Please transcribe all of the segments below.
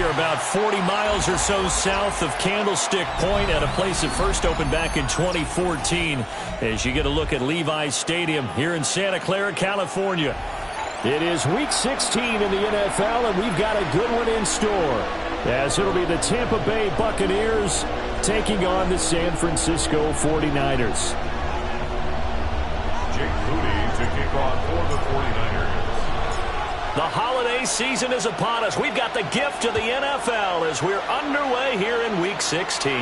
you're about 40 miles or so south of Candlestick Point at a place that first opened back in 2014 as you get a look at Levi's Stadium here in Santa Clara, California. It is Week 16 in the NFL, and we've got a good one in store, as it'll be the Tampa Bay Buccaneers taking on the San Francisco 49ers. Jake Moody to kick off for the 49ers. The holiday season is upon us. We've got the gift of the NFL as we're underway here in Week 16.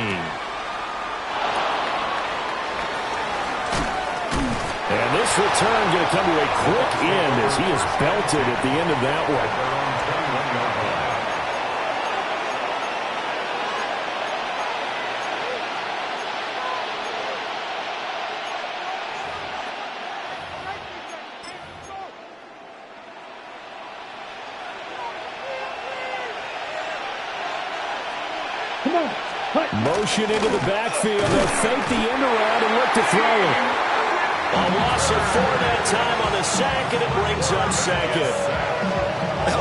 And this return going to come to a quick end as he is belted at the end of that one. Motion into the backfield. They'll fake the end around and look to throw it. A loss of 4 that time on the sack, and it brings up second.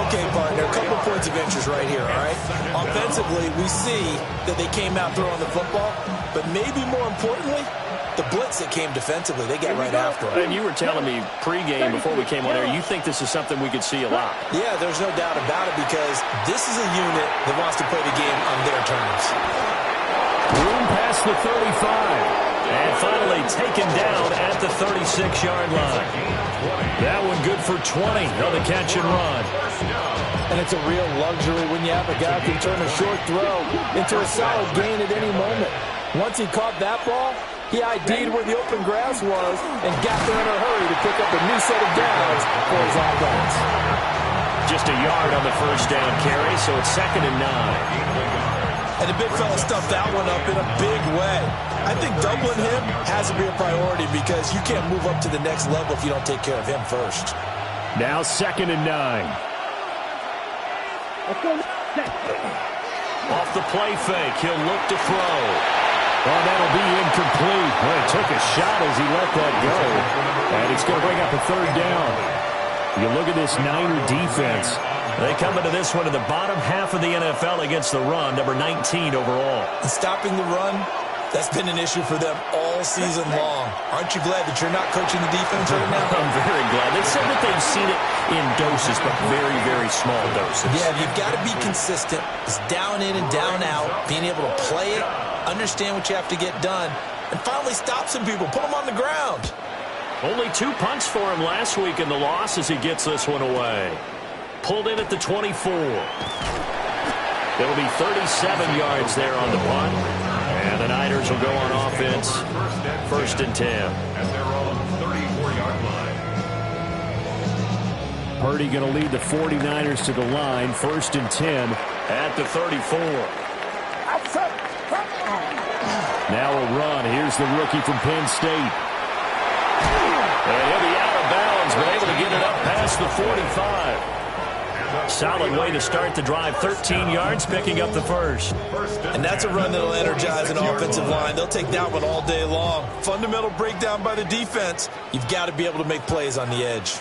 Okay, partner, a couple points of interest right here, all right? Offensively, we see that they came out throwing the football, but maybe more importantly, the blitz that came defensively, they got right after it. And you were telling me pregame before we came on air, you think this is something we could see a lot. Yeah, there's no doubt about it because this is a unit that wants to play the game on their terms. Room past the 35. And finally taken down at the 36-yard line. That one good for 20 on the catch and run. And it's a real luxury when you have a guy who can turn a short throw into a solid gain at any moment. Once he caught that ball, he ID'd where the open grass was and got there in a hurry to pick up a new set of downs for his offense. Just a yard on the first down carry, so it's 2nd and 9. And the big fella stuffed that one up in a big way. I think doubling him has to be a priority because you can't move up to the next level if you don't take care of him first. Now 2nd and 9. Off the play fake, he'll look to throw. Oh, that'll be incomplete. Well, he took a shot as he let that go. And it's going to bring up a 3rd down. You look at this Niner defense. They come into this one in the bottom half of the NFL against the run, number 19 overall. And stopping the run, that's been an issue for them all season long. Aren't you glad that you're not coaching the defense right now? I'm very glad. They said that they've seen it in doses, but very, very small doses. Yeah, you've got to be consistent. It's down in and down out, being able to play it, understand what you have to get done, and finally stop some people, put them on the ground. Only 2 punts for him last week in the loss as he gets this one away. Pulled in at the 24. There'll be 37 yards there on the punt. And the Niners will go on offense. 1st and 10. And they're on the 34-yard line. Purdy going to lead the 49ers to the line. 1st and 10. At the 34. Now a run. Here's the rookie from Penn State. And he'll be out of bounds, but able to get it up past the 45. Solid way to start the drive. 13 yards, picking up the first. And that's a run that'll energize an offensive line. They'll take that one all day long. Fundamental breakdown by the defense. You've got to be able to make plays on the edge.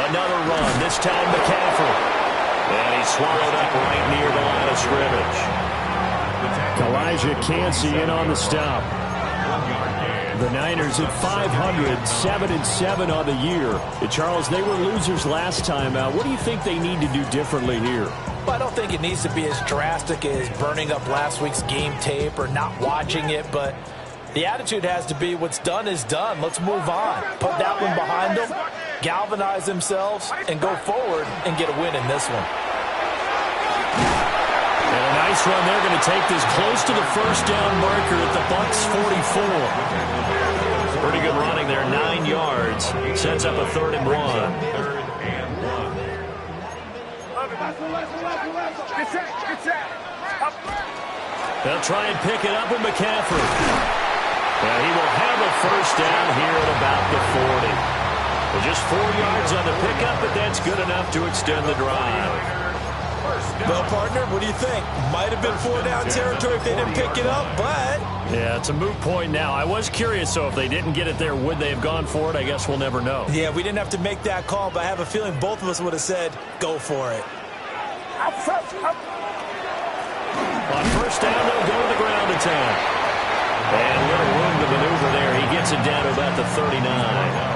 Another run, this time McCaffrey. And he's swallowed up right near the line of scrimmage. Elijah Cansey in on the stop. The Niners at 500, 7-7 on the year. Charles, they were losers last time out. What do you think they need to do differently here? Well, I don't think it needs to be as drastic as burning up last week's game tape or not watching it, but the attitude has to be what's done is done. Let's move on. Put that one behind them, galvanize themselves, and go forward and get a win in this one. And a nice run. They're going to take this close to the first down marker at the Bucs 44. Pretty good running there, 9 yards. Sets up a 3rd and 1. They'll try and pick it up with McCaffrey. Well, he will have a first down here at about the 40. Well, just 4 yards on the pickup, but that's good enough to extend the drive. Well, partner, what do you think? Might have been 4-down territory if they didn't pick it up, but... Yeah, it's a moot point now. I was curious, so if they didn't get it there, would they have gone for it? I guess we'll never know. Yeah, we didn't have to make that call, but I have a feeling both of us would have said, go for it. On first down, they'll go to the ground attack. And a little room to maneuver there. He gets it down to about the 39.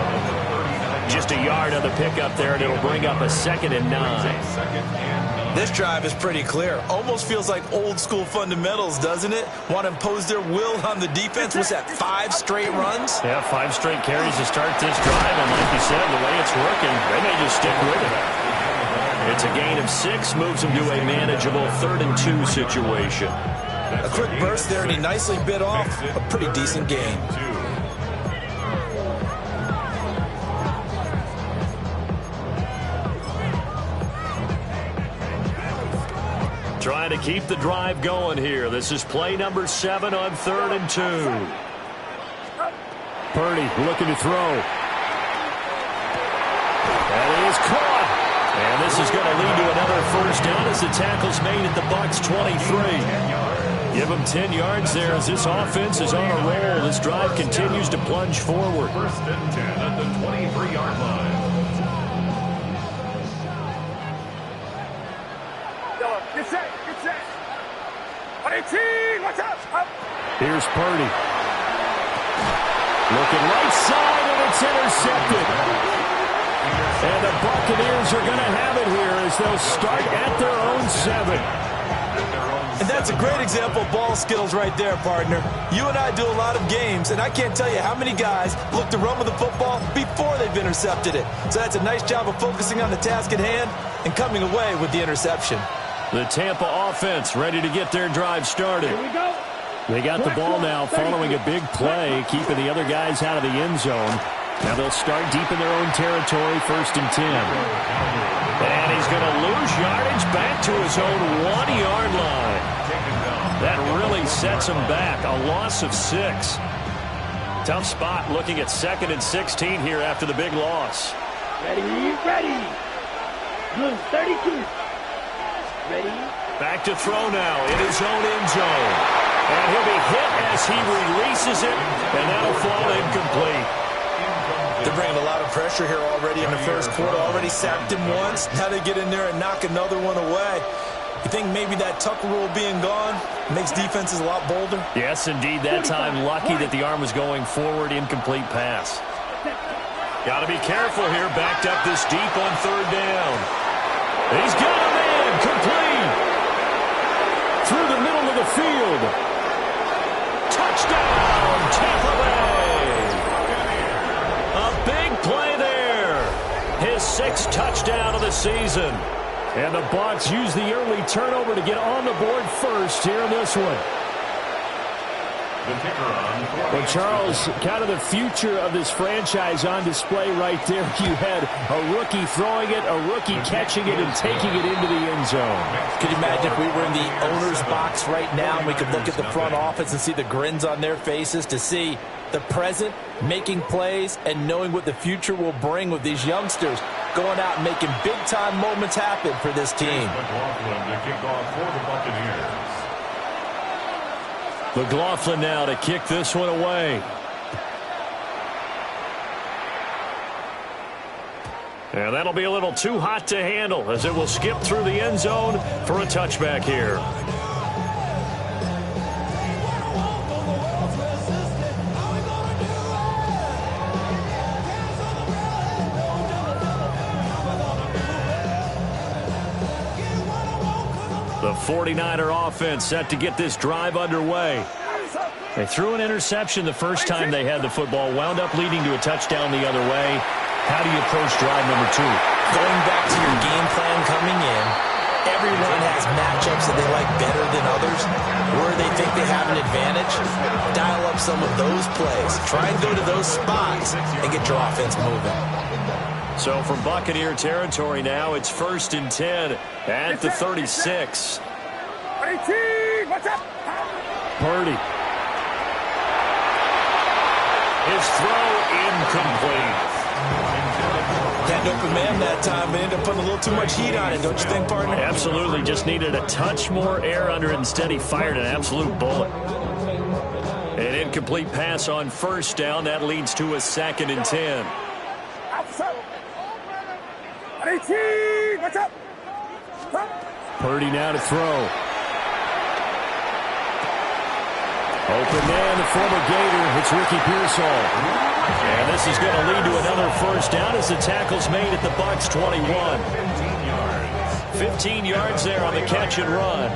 Just a yard on the pickup there, and it'll bring up a 2nd and 9. This drive is pretty clear. Almost feels like old-school fundamentals, doesn't it? Want to impose their will on the defense. What's that, 5 straight runs? Yeah, 5 straight carries to start this drive, and like you said, the way it's working, they may just stick with it. It's a gain of 6, moves them to a manageable 3rd and 2 situation. A quick burst there, and he nicely bit off a pretty decent gain. Trying to keep the drive going here. This is play number 7 on 3rd and 2. Purdy looking to throw. That is caught. And this is going to lead to another first down as the tackle's made at the Bucs 23. Give them 10 yards there as this offense is on a roll. This drive continues to plunge forward. 1st and 10 at the 23-yard line. Here's Purdy. Looking right side, and it's intercepted. And the Buccaneers are going to have it here as they'll start at their own 7. And that's a great example of ball skills right there, partner. You and I do a lot of games, and I can't tell you how many guys look to run with the football before they've intercepted it. So that's a nice job of focusing on the task at hand and coming away with the interception. The Tampa offense ready to get their drive started. Here we go. They got the ball now following a big play, keeping the other guys out of the end zone. Now they'll start deep in their own territory, 1st and 10. And he's going to lose yardage back to his own 1-yard line. That really sets him back. A loss of 6. Tough spot looking at 2nd and 16 here after the big loss. Ready. Blue 32. Ready. Back to throw now in his own end zone. And he'll be hit as he releases it, and that'll fall incomplete. They're bringing a lot of pressure here already in the first quarter. Already sacked him once. Now they get in there and knock another one away. You think maybe that Tucker rule being gone makes defenses a lot bolder? Yes, indeed. That time, lucky that the arm was going forward. Incomplete pass. Got to be careful here. Backed up this deep on 3rd down. He's got a man. Complete. Through the middle of the field. Touchdown, Tampa Bay. A big play there. His 6th touchdown of the season. And the Bucs use the early turnover to get on the board first here in this one. Well, Charles, kind of the future of this franchise on display right there. You had a rookie throwing it, a rookie catching it, and taking it into the end zone. Could you imagine if we were in the owner's box right now and we could look at the front office and see the grins on their faces, to see the present making plays and knowing what the future will bring with these youngsters going out and making big-time moments happen for this team. McLaughlin to kick off for the Buccaneers. McLaughlin now to kick this one away. And that'll be a little too hot to handle as it will skip through the end zone for a touchback here. The 49er offense set to get this drive underway. They threw an interception the first time they had the football, wound up leading to a touchdown the other way. How do you approach drive number 2? Going back to your game plan coming in, everyone has matchups that they like better than others. Where they think they have an advantage, dial up some of those plays. Try and go to those spots and get your offense moving. So from Buccaneer territory now, it's 1st and 10 at the 36. Purdy. His throw incomplete. That find open man that time, but ended up putting a little too much heat on it, don't you think, partner? Absolutely. Just needed a touch more air under it. Instead, he fired an absolute bullet. An incomplete pass on first down. That leads to a 2nd and 10. Purdy now to throw. Open man, the former Gator. It's Ricky Pearsall. And this is going to lead to another first down as the tackle's made at the Bucs 21. 15 yards there on the catch and run.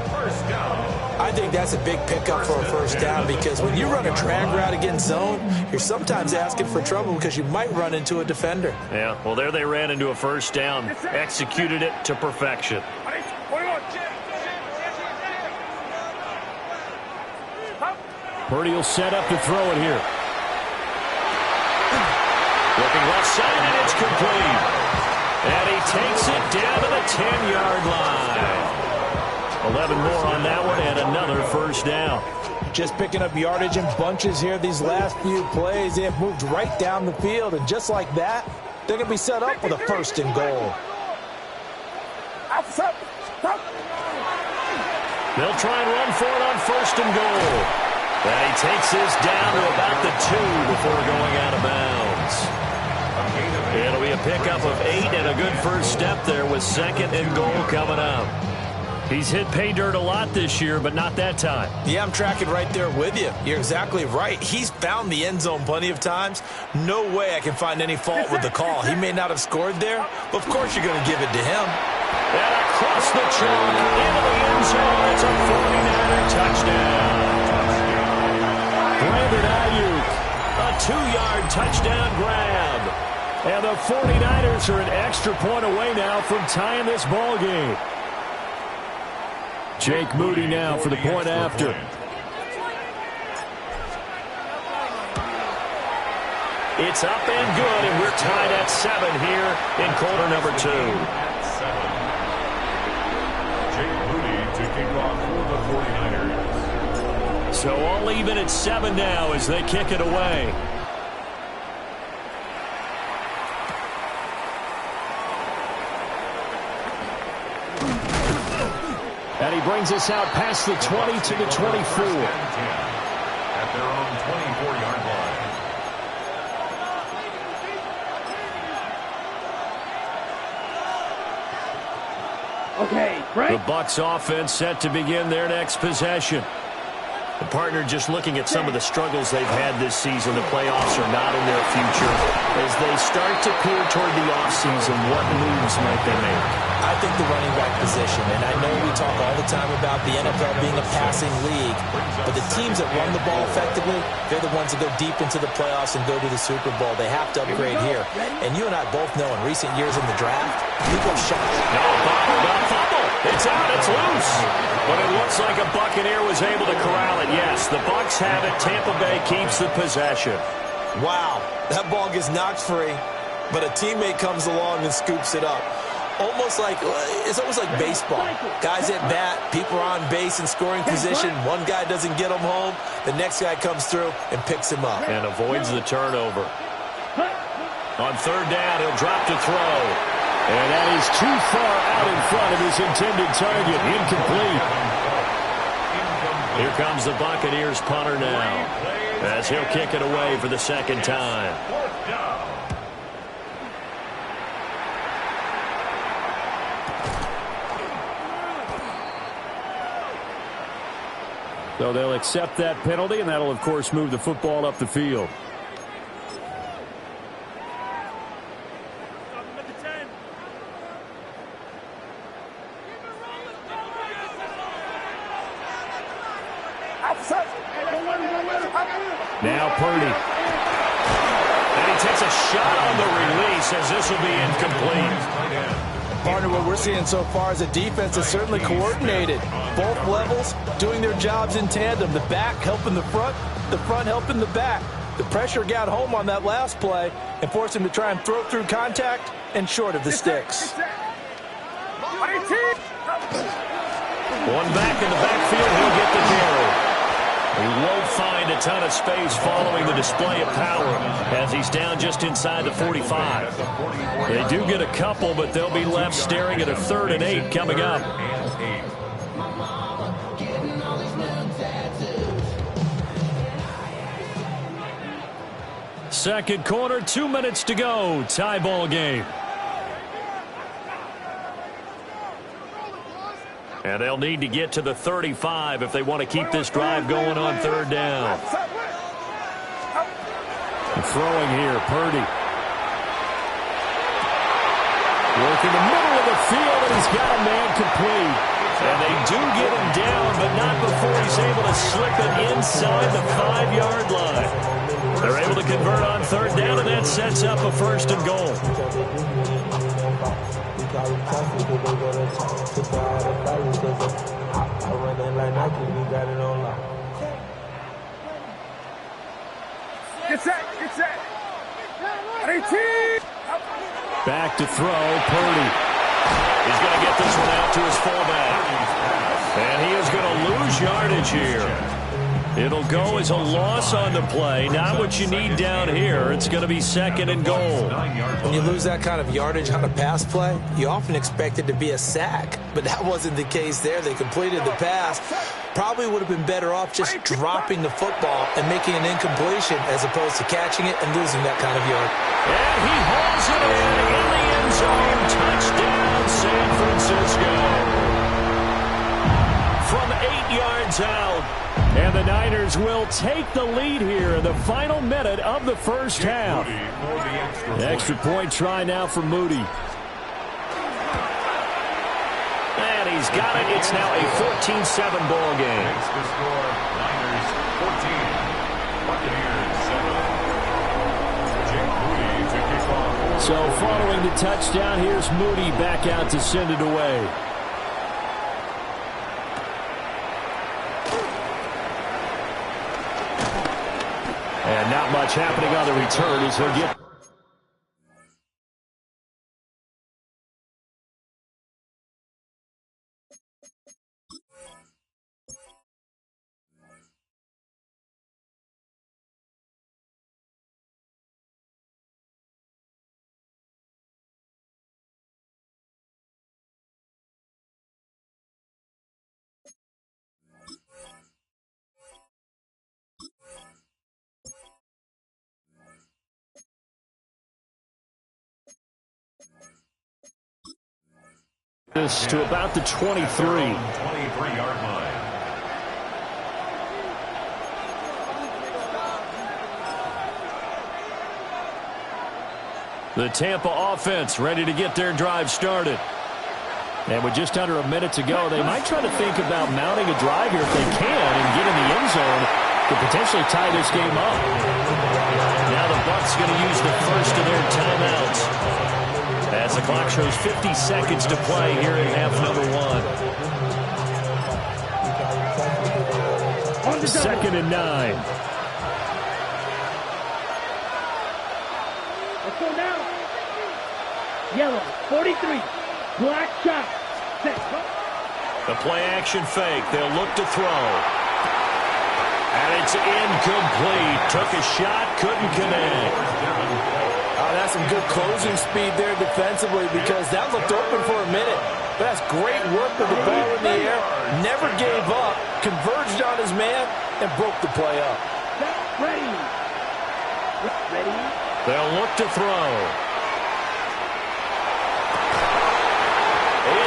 I think that's a big pickup for a first down because when you run a drag route against zone, you're sometimes asking for trouble because you might run into a defender. Yeah, well, there they ran into a first down. Executed it to perfection. Purdy will set up to throw it here. Looking left side, and it's complete. And he takes it down to the 10-yard line. 11 more on that one, and another first down. Just picking up yardage in bunches here these last few plays. They have moved right down the field, and just like that, they're going to be set up for the 1st and goal. They'll try and run for it on 1st and goal. And he takes this down to about the 2 before going out of bounds. It'll be a pickup of 8 and a good first step there with 2nd and goal coming up. He's hit pay dirt a lot this year, but not that time. Yeah, I'm tracking right there with you. You're exactly right. He's found the end zone plenty of times. No way I can find any fault with the call. He may not have scored there, but of course you're going to give it to him. And across the chalk into the end zone. It's a 49er touchdown. Brandon Ayuk, a 2-yard touchdown grab. And the 49ers are an extra point away now from tying this ball game. Jake Moody now for the point after. It's up and good, and we're tied at 7 here in quarter number 2. Jake Moody to kick off for the 49ers. So all even at 7 now as they kick it away. And he brings us out past the 20 to the 24. At their own 24-yard line. Okay, right. The Bucs offense set to begin their next possession. The partner just looking at some of the struggles they've had this season. The playoffs are not in their future. As they start to peer toward the offseason, what moves might they make? I think the running back position, and I know we talk all the time about the NFL being a passing league, but the teams that run the ball effectively, they're the ones that go deep into the playoffs and go to the Super Bowl. They have to upgrade here. And you and I both know in recent years in the draft, people have shot. No, fumble. It's out. It's loose. But it looks like a Buccaneer was able to corral it. Yes, the Bucs have it. Tampa Bay keeps the possession. Wow, that ball gets knocked free, but a teammate comes along and scoops it up. It's almost like baseball. Guys at bat, people are on base in scoring position. One guy doesn't get him home. The next guy comes through and picks him up. And avoids the turnover. On 3rd down, he'll drop to throw. And that is too far out in front of his intended target. Incomplete. Here comes the Buccaneers punter now, as he'll kick it away for the 2nd time. So they'll accept that penalty, and that'll, of course, move the football up the field. Now Purdy. And he takes a shot on the release as this will be incomplete. Partner, what we're seeing so far is a defense that's certainly coordinated. Both levels doing their jobs in tandem. The back helping the front helping the back. The pressure got home on that last play and forced him to try and throw through contact and short of the sticks. One back in the backfield, he'll get the carry. He won't find a ton of space following the display of power as he's down just inside the 45. They do get a couple, but they'll be left staring at a 3rd and 8 coming up. Second quarter, 2 minutes to go. Tie ball game. And they'll need to get to the 35 if they want to keep this drive going on 3rd down. Throwing here, Purdy. Working the middle of the field, and he's got a man complete. And they do get him down, but not before he's able to slip it inside the 5-yard line. They're able to convert on 3rd down, and that sets up a 1st and goal. Get set. Back to throw, Purdy. He's going to get this one out to his fullback. And he is going to lose yardage here. It'll go as a loss on the play. Not what you need down here. It's going to be 2nd and goal. When you lose that kind of yardage on a pass play, you often expect it to be a sack. But that wasn't the case there. They completed the pass. Probably would have been better off just dropping the football and making an incompletion as opposed to catching it and losing that kind of yard. And he hauls it in the end zone. Touchdown, San Francisco. From 8 yards out. And the Niners will take the lead here in the final minute of the first half. Extra point try now for Moody. And he's got it. It's now a 14-7 ball game. The score, Niners 14, Buccaneers 7. Jake Moody to kick off. So following the touchdown, here's Moody back out to send it away. And not much happening on the return as he'll get. This to about the 23. 23-yard line. The Tampa offense ready to get their drive started. And with just under a minute to go, they might try to think about mounting a drive here if they can and get in the end zone to potentially tie this game up. Now the Bucs going to use the first of their timeouts as the clock shows 50 seconds to play here in half number 1. 2nd and 9. Let's go now. Yellow, 43. Black shot. Set. The play action fake. They'll look to throw. And it's incomplete. Took a shot, couldn't connect. Oh, that's some good closing speed there defensively because that looked open for a minute. But that's great work with the ball in the air. Never gave up, converged on his man, and broke the play up. Ready. Ready. They'll look to throw.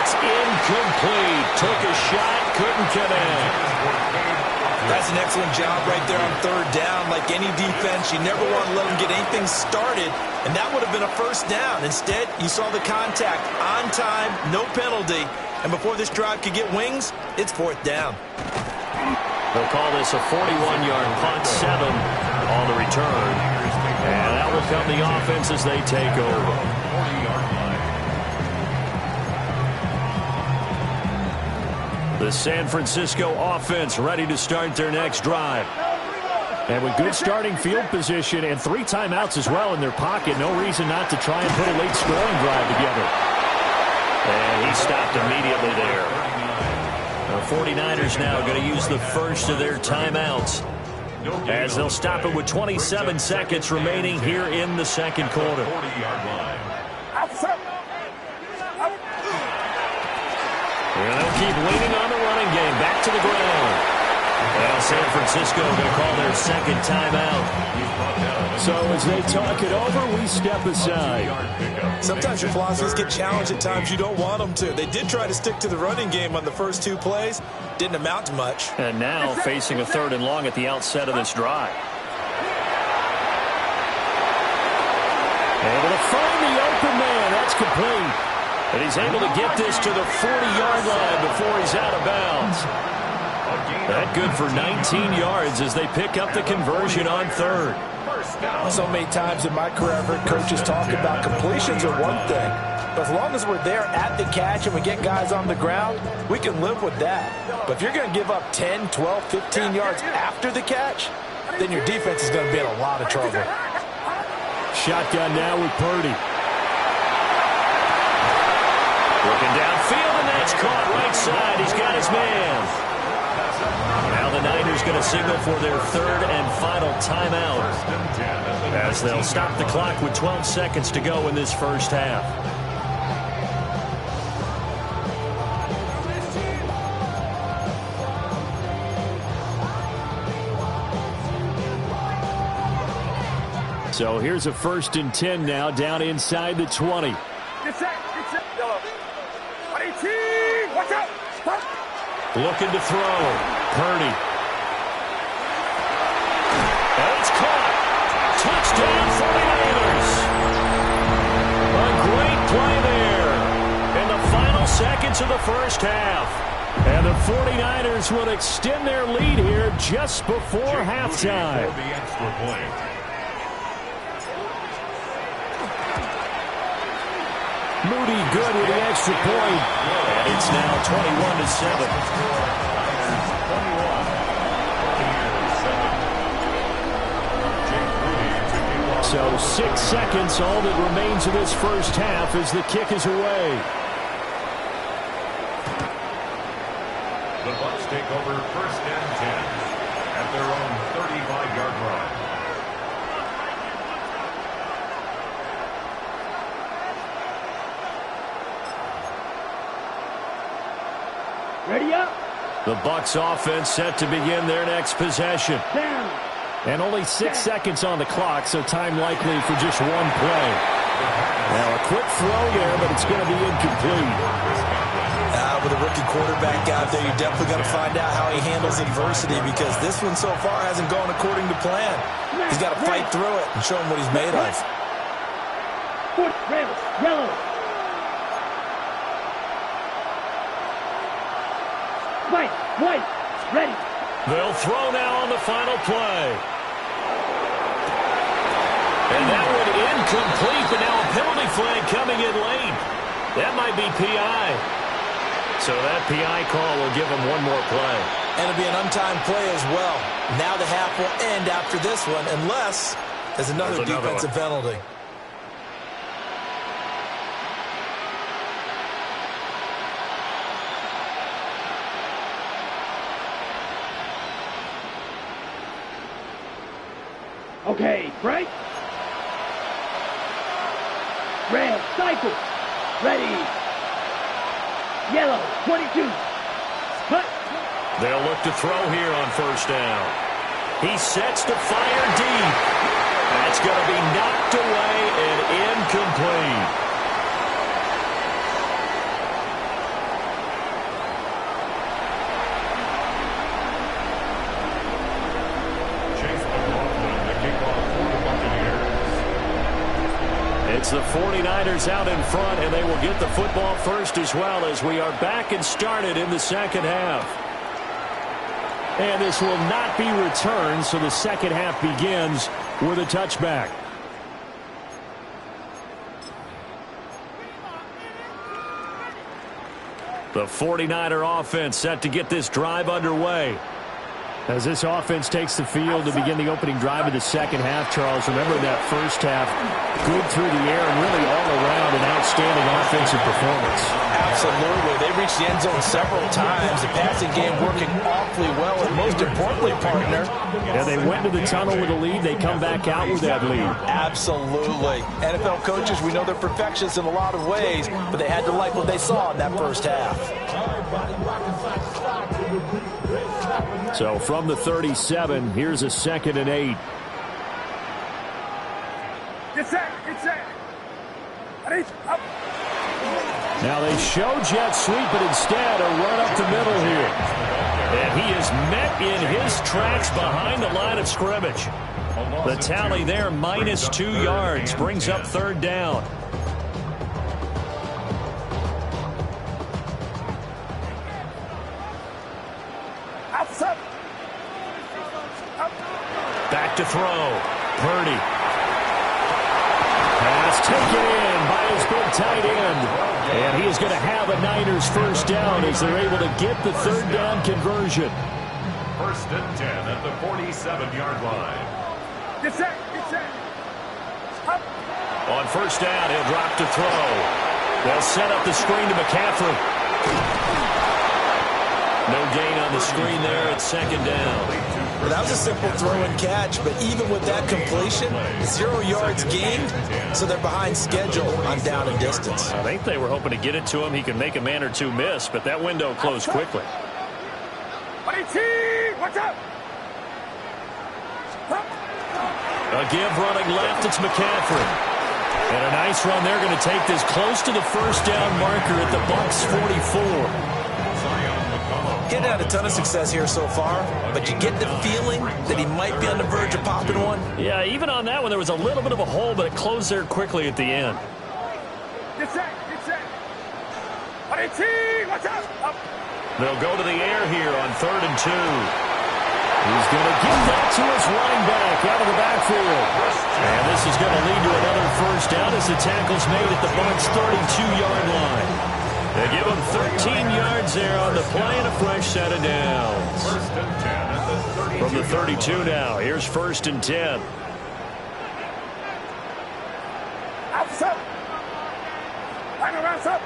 It's incomplete. Took a shot, couldn't connect. That's an excellent job right there on 3rd down. Like any defense, you never want to let them get anything started, and that would have been a 1st down. Instead, you saw the contact on time, no penalty, and before this drive could get wings, it's 4th down. They'll call this a 41-yard punt, 7 on the return, and that will come the offense as they take over. 40-yard line. The San Francisco offense ready to start their next drive. And with good starting field position and 3 timeouts as well in their pocket, no reason not to try and put a late scoring drive together. And he stopped immediately there. A 49ers now going to use the first of their timeouts, as they'll stop it with 27 seconds remaining here in the second quarter. And they'll keep leaning on the running game. Back to the ground. Well, San Francisco going to call their second timeout. So as they talk it over, we step aside. Sometimes your philosophies get challenged at times you don't want them to. They did try to stick to the running game on the first 2 plays. Didn't amount to much. And now facing a 3rd and long at the outset of this drive. Able to find the open man. That's complete. And he's able to get this to the 40-yard line before he's out of bounds. That good for 19 yards as they pick up the conversion on 3rd. So many times in my career, I've heard coaches talk about completions are one thing. But as long as we're there at the catch and we get guys on the ground, we can live with that. But if you're going to give up 10, 12, 15 yards after the catch, then your defense is going to be in a lot of trouble. Shotgun now with Purdy. Looking downfield, and that's caught right side. He's got his man. Now the Niners going to signal for their 3rd and final timeout, as they'll stop the clock with 12 seconds to go in this first half. So here's a 1st and 10 now, down inside the 20. Watch out! Looking to throw. Purdy. And it's caught. Touchdown 49ers. A great play there in the final seconds of the first half. And the 49ers will extend their lead here just before halftime. The extra point. Moody good with the extra point. And it's now 21-7. So 6 seconds, all that remains of this first half as the kick is away. The Bucs take over 1st and 10 at their own 35-yard line. Ready up. The Bucs offense set to begin their next possession. Down. And only 6 seconds on the clock, so time likely for just one play. Now a quick throw there, but it's going to be incomplete. With a rookie quarterback out there, you're definitely going to find out how he handles adversity, because this one so far hasn't gone according to plan. He's got to fight through it and show him what he's made of. Foot rails. Yellow. White. Ready. They'll throw now on the final play. And that one incomplete, but now a penalty flag coming in late. That might be PI. So that PI call will give them one more play. And it'll be an untimed play as well. Now the half will end after this one, unless there's another defensive penalty. Okay, break. Red, cycle. Ready. Yellow, 22. Cut. They'll look to throw here on 1st down. He sets to fire deep. That's going to be knocked away and incomplete. It's the 49ers out in front, and they will get the football first as well, as we are back and started in the second half. And this will not be returned, so the second half begins with a touchback. The 49er offense set to get this drive underway. As this offense takes the field to begin the opening drive of the second half, Charles, remember that first half, good through the air and really all around an outstanding offensive performance. Absolutely. They reached the end zone several times. The passing game working awfully well, and most importantly, partner. Yeah, they went to the tunnel with a lead. They come back out with that lead. Absolutely. NFL coaches, we know they're perfectionists in a lot of ways, but they had to like what they saw in that first half. So from the 37, here's a 2nd and 8. Get set. Ready, up. Now they show jet sweep, but instead a run up the middle here. And he is met in his tracks behind the line of scrimmage. The tally there, -2 yards, brings up 3rd down. Back to throw. Purdy. Pass taken in by his big tight end. And he is going to have a Niners first down as they're able to get the 3rd down conversion. 1st and 10 at the 47-yard line. Get set. Up. On 1st down, he'll drop to throw. They'll set up the screen to McCaffrey. No gain on the screen there at 2nd down. Well, that was a simple throw and catch, but even with that completion, 0 yards gained, so they're behind schedule on down and distance. I think they were hoping to get it to him. He could make a man or two miss, but that window closed quickly. What's up? A give running left, it's McCaffrey. And a nice run. They're going to take this close to the 1st down marker at the Bucs 44. Getting had a ton of success here so far, but you get the feeling that he might be on the verge of popping one. Yeah, even on that one, there was a little bit of a hole, but it closed there quickly at the end. Get set. What's up? They'll go to the air here on 3rd and 2. He's going to give that to his running back out of the backfield. And this is going to lead to another first down as the tackle's made at the Bucs 32-yard line. They give him 13 yards there on the play and a fresh set of downs. 1st and 10 at the 32. From the 32 now, here's 1st and 10. Outside. Up.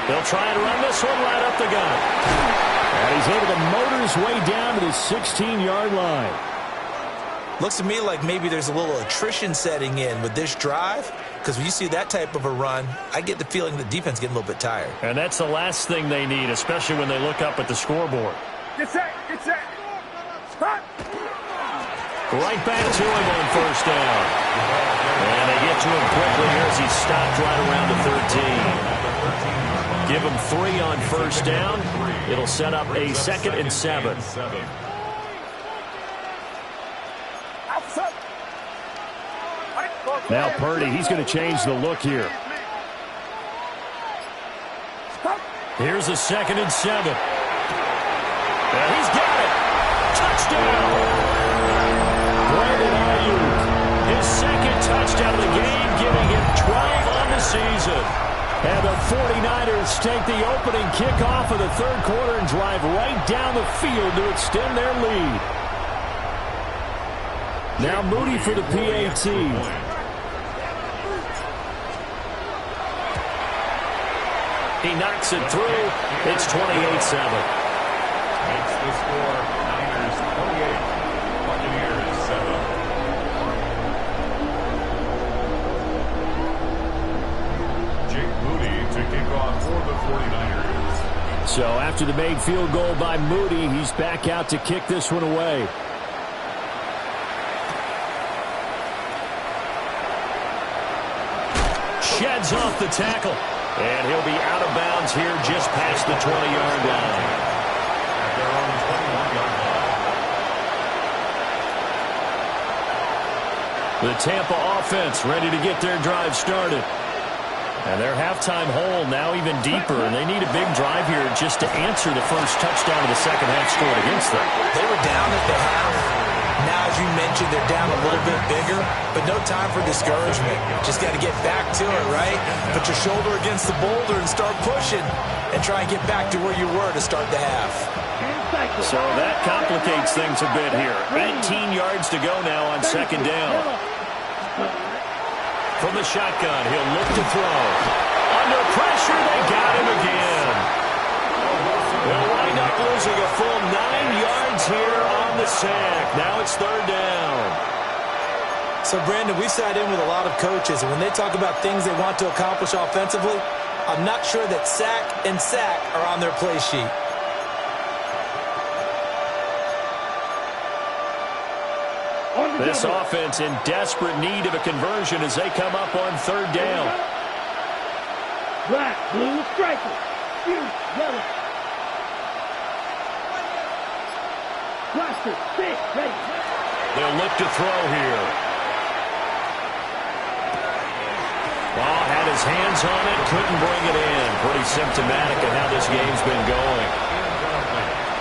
They'll try and run this one right up the gut. And he's able to motor his way down to the 16-yard line. Looks to me like maybe there's a little attrition setting in with this drive, because when you see that type of a run, I get the feeling the defense getting a little bit tired. And that's the last thing they need, especially when they look up at the scoreboard. Get set. Stop. Right back to him on 1st down. And they get to him quickly here as he's stopped right around the 13. Give him 3 on 1st down. It'll set up a 2nd and 7. Now Purdy, he's going to change the look here. Here's a 2nd and 7. And he's got it. Touchdown. Brandon Ayuk, his 2nd touchdown of the game, giving him 12 on the season. And the 49ers take the opening kickoff of the 3rd quarter and drive right down the field to extend their lead. Now Moody for the PAT. He knocks it through. It's 28-7. Makes the score Niners 28, Buccaneers 7. Jake Moody to kick off for the 49ers. So after the made field goal by Moody, he's back out to kick this one away. Sheds off the tackle. And he'll be out of bounds here just past the 20-yard line. At their own 21-yard line. The Tampa offense ready to get their drive started. And their halftime hole now even deeper, and they need a big drive here just to answer the first touchdown of the second half scored against them. They were down at the half. Now as you mentioned, they're down a little bit bigger, but no time for discouragement. Just got to get back to it, right? Put your shoulder against the boulder and start pushing and try and get back to where you were to start the half. So that complicates things a bit here. 18 yards to go now on second down. From the shotgun, he'll look to throw. Under pressure, they got him again. They'll wind up losing a full 9 yards here on the sack. Now it's third down. So, Brandon, we've sat in with a lot of coaches, and when they talk about things they want to accomplish offensively, I'm not sure that sack and sack are on their play sheet. This offense in desperate need of a conversion as they come up on third down. Black, blue, striker. Yellow. Blaster, stick, ready. They'll look to throw here. Ball had his hands on it, couldn't bring it in. Pretty symptomatic of how this game's been going.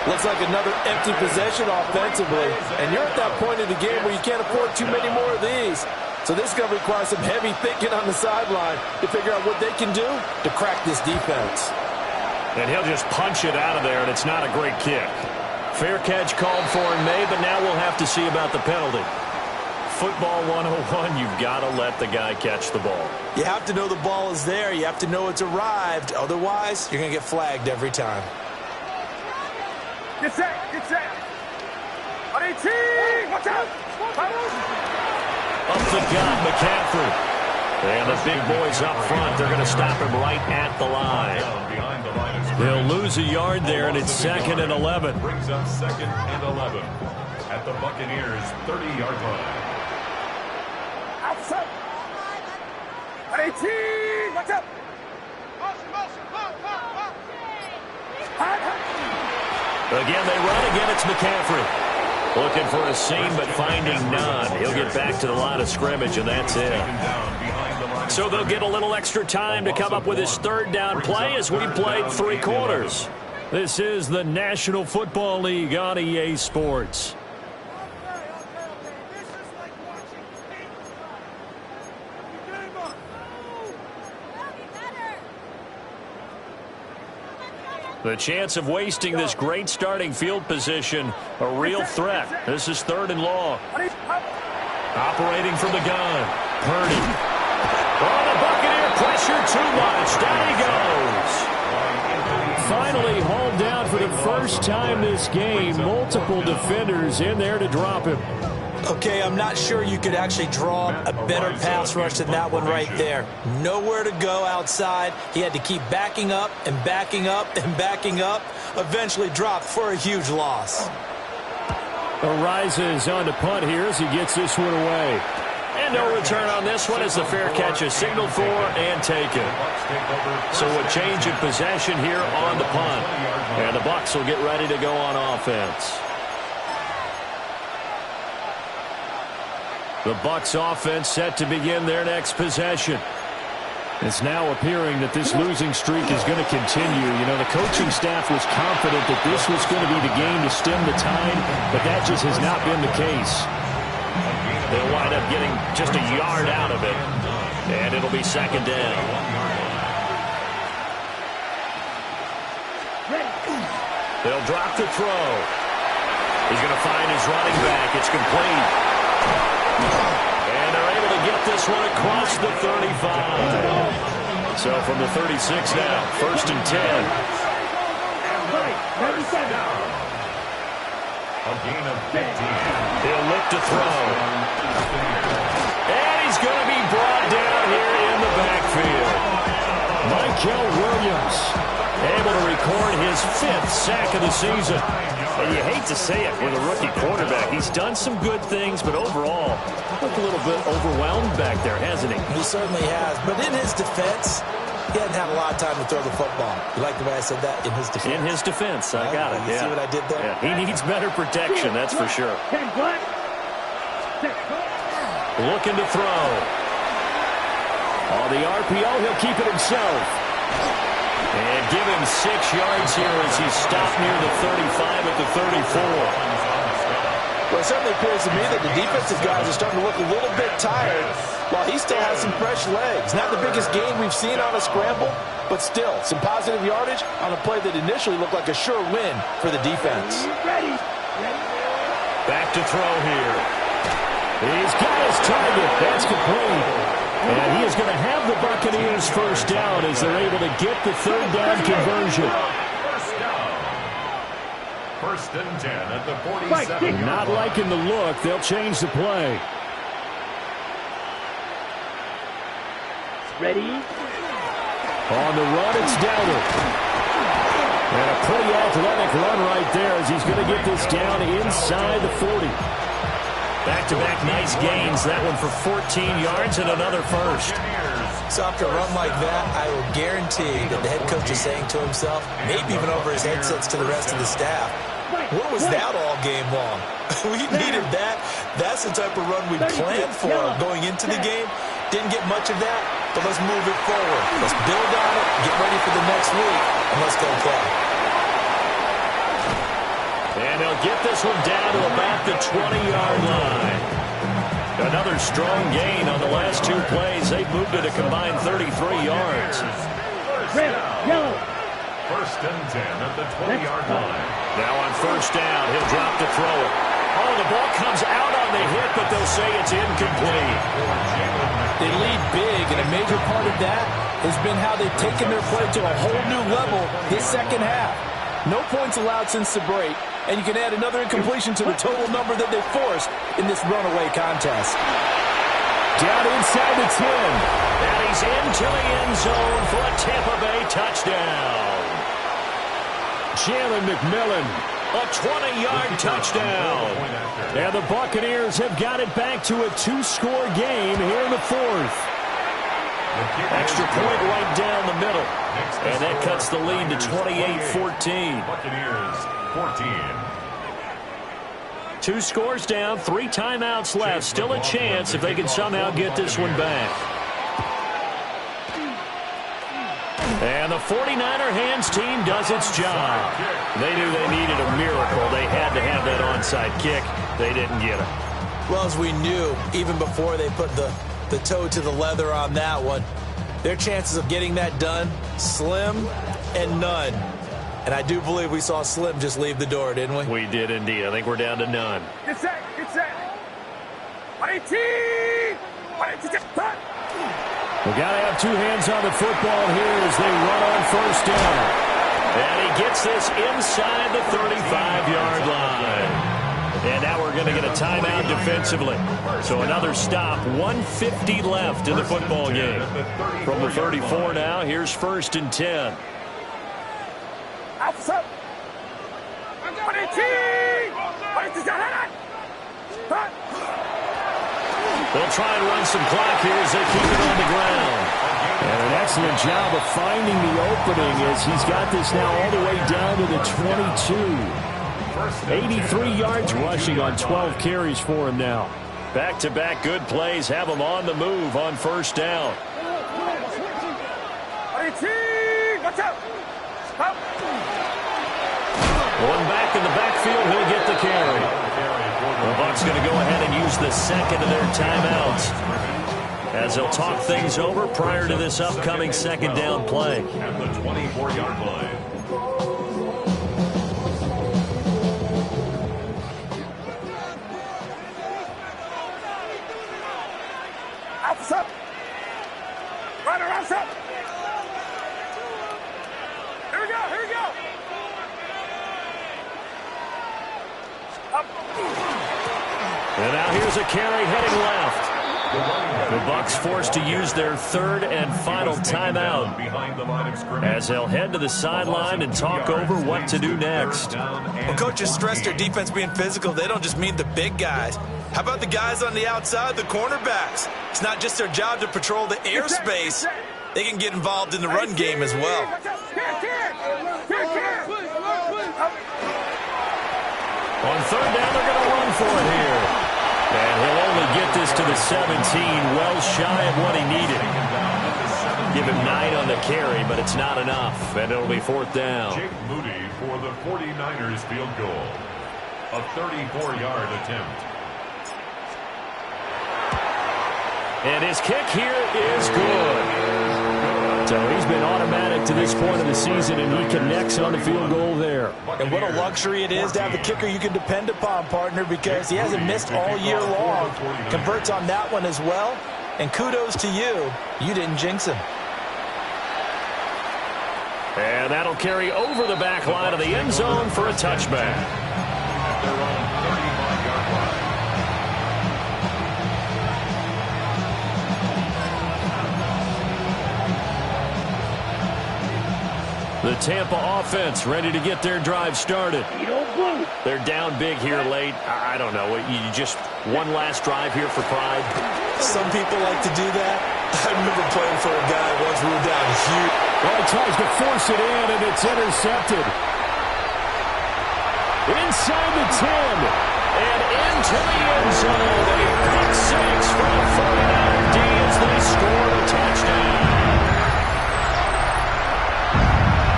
Looks like another empty possession offensively. And you're at that point in the game where you can't afford too many more of these. So this is going to require some heavy thinking on the sideline to figure out what they can do to crack this defense. And he'll just punch it out of there, and it's not a great kick. Fair catch called for and made, but now we'll have to see about the penalty. Football 101, you've got to let the guy catch the ball. You have to know the ball is there. You have to know it's arrived. Otherwise, you're going to get flagged every time. Get set, get set. On 18, watch out. Up the gut, McCaffrey. And the big boys up front, they're going to stop him right at the line. They'll lose a yard there, and it's 2nd and 11. Brings up 2nd and 11 at the Buccaneers' 30-yard line. Outside. On 18, watch out. Again, they run. Again, it's McCaffrey. Looking for a seam, but finding none. He'll get back to the line of scrimmage, and that's it. So they'll get a little extra time to come up with his third down play as we played 3 quarters. This is the National Football League on EA Sports. The chance of wasting this great starting field position, a real threat. This is 3rd and long. Operating from the gun, Purdy. Oh, the Buccaneer pressure too much. Down he goes. Finally hauled down for the first time this game. Multiple defenders in there to drop him. Okay, I'm not sure you could actually draw a better pass rush than that one right there. Nowhere to go outside. He had to keep backing up and backing up and backing up. Eventually dropped for a huge loss. Arises on to punt here as he gets this one away. And no return on this one as the fair catch is signaled for and taken. So a change of possession here on the punt. And the Bucs will get ready to go on offense. The Bucs offense set to begin their next possession. It's now appearing that this losing streak is going to continue. You know, the coaching staff was confident that this was going to be the game to stem the tide, but that just has not been the case. They'll wind up getting just a yard out of it, and it'll be 2nd down. They'll drop the throw. He's going to find his running back. It's complete. And they're able to get this one across the 35. So from the 36 now, 1st and 10. A gain of 15. He'll look to throw. And he's going to be brought down here in the backfield. Michael Williams able to record his 5th sack of the season. And you hate to say it with a rookie quarterback. He's done some good things, but overall, looked a little bit overwhelmed back there, hasn't he? He certainly has. But in his defense, he hasn't had a lot of time to throw the football. You like the way I said that? In his defense. In his defense. I got it. You see what I did there? Yeah. He needs better protection, that's for sure. Looking to throw. On the RPO, he'll keep it himself. And give him 6 yards here as he's stopped near the 35 at the 34. Well, it certainly appears to me that the defensive guys are starting to look a little bit tired, while he still has some fresh legs. Not the biggest gain we've seen on a scramble, but still, some positive yardage on a play that initially looked like a sure win for the defense. Back to throw here. He's got his target. That's complete. And he is going to have the Buccaneers first down as they're able to get the third down conversion. First and 10 at the 47. Not liking the look. They'll change the play. Ready? On the run, it's Dowdle. And a pretty athletic run right there as he's going to get this down inside the 40. Back-to-back nice gains. That one for 14 yards and another first. So after a run like that, I will guarantee that the head coach is saying to himself, maybe even over his headsets to the rest of the staff, what was that all game long? We needed that. That's the type of run we planned for going into the game. Didn't get much of that, but let's move it forward. Let's build on it, get ready for the next week, and let's go play. And they'll get this one down to about the 20-yard line. Another strong gain on the last two plays. They've moved it a combined 33 yards. Red, yellow. First and 10 at the 20-yard line. Now on first down, he'll drop to throw it. Oh, the ball comes out on the hit, but they'll say it's incomplete. They lead big, and a major part of that has been how they've taken their play to a whole new level this second half. No points allowed since the break, and you can add another incompletion to the total number that they forced in this runaway contest. Down inside the 10. And he's into the end zone for a Tampa Bay touchdown. Jalen McMillan. A 20-yard touchdown. And the Buccaneers have got it back to a two-score game here in the fourth. Extra point right down the middle. And that cuts the lead to 28-14. Buccaneers 14. Two scores down, 3 timeouts left. Still a chance if they can somehow get this one back. And the 49er hands team does its job. They knew they needed a miracle. They had to have that onside kick. They didn't get it. Well, as we knew, even before they put the toe to the leather on that one, their chances of getting that done, slim and none. And I do believe we saw Slim just leave the door, didn't we? We did indeed. I think we're down to none. Get set, get set. 118! 118! We got to have two hands on the football here as they run on first down. And he gets this inside the 35-yard line. And now we're going to get a timeout defensively. So another stop, 1:50 left in the football game. From the 34 now, here's first and 10. Outside. 118! They'll try and run some clock here as they keep it on the ground. And an excellent job of finding the opening as he's got this now all the way down to the 22. 83 yards rushing on 12 carries for him now. Back-to-back good plays have him on the move on first down. 118! Watch out! Stop! One back in the backfield, he'll get the carry. The Bucs going to go ahead and use the second of their timeouts as they'll talk things over prior to this upcoming second down play. At the 24-yard line. Outside! Right around outside! Here we go, here we go! Up. And now here's a carry heading left. The Bucs forced to use their third and final timeout as they'll head to the sideline and talk over what to do next. When coaches stress their defense being physical, they don't just mean the big guys. How about the guys on the outside, the cornerbacks? It's not just their job to patrol the airspace. They can get involved in the run game as well. On third down, they're going to run for it here. And he'll only get this to the 17, well shy of what he needed. Give him 9 on the carry, but it's not enough, and it'll be fourth down. Jake Moody for the 49ers field goal. A 34-yard attempt. And his kick here is good. So he's been automatic to this point of the season, and he connects on the field goal there. And what a luxury it is to have a kicker you can depend upon, partner, because he hasn't missed all year long. Converts on that one as well. And kudos to you. You didn't jinx him. And that'll carry over the back line of the end zone for a touchback. At their own 35-yard line. The Tampa offense ready to get their drive started. They're down big here late. I don't know. You just one last drive here for pride. Some people like to do that. I remember playing for a guy once we were down huge. Well, he tries to force it in, and it's intercepted. Inside the 10, and into the end zone. A pick six from the 49er D as they scored a touchdown.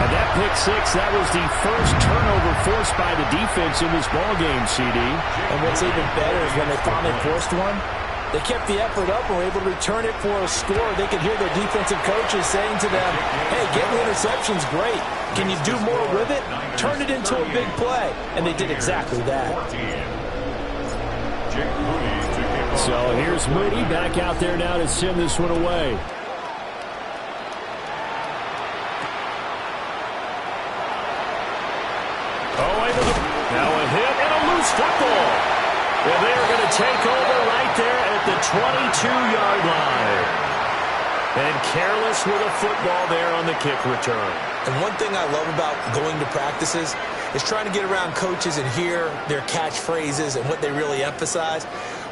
And that pick six, that was the first turnover forced by the defense in this ballgame, CD. And what's even better is when they finally forced one, they kept the effort up and were able to return it for a score. They could hear their defensive coaches saying to them, hey, getting the interception's great. Can you do more with it? Turn it into a big play. And they did exactly that. So here's Moody back out there now to send this one away. Now a hit and a loose football. And they are going to take over right there at the 22-yard line. And careless with a football there on the kick return. And one thing I love about going to practices is trying to get around coaches and hear their catchphrases and what they really emphasize.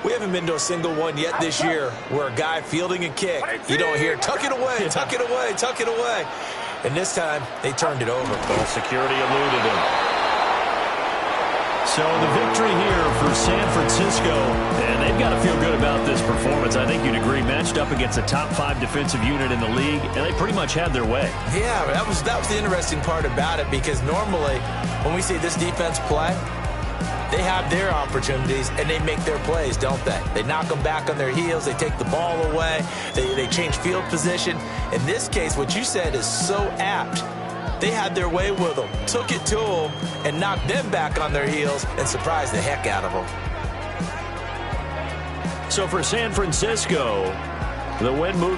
We haven't been to a single one yet this year where a guy fielding a kick, you don't hear, tuck it away, tuck it away, tuck it away. And this time, they turned it over. Well, security eluded him. So the victory here for San Francisco, and they've got to feel good about this performance. I think you'd agree, matched up against a top 5 defensive unit in the league, and they pretty much had their way. Yeah, that was the interesting part about it, because normally when we see this defense play, they have their opportunities and they make their plays, don't they? They knock them back on their heels, they take the ball away, they change field position. In this case, what you said is so apt. They had their way with them, took it to them, and knocked them back on their heels and surprised the heck out of them. So for San Francisco, the win moves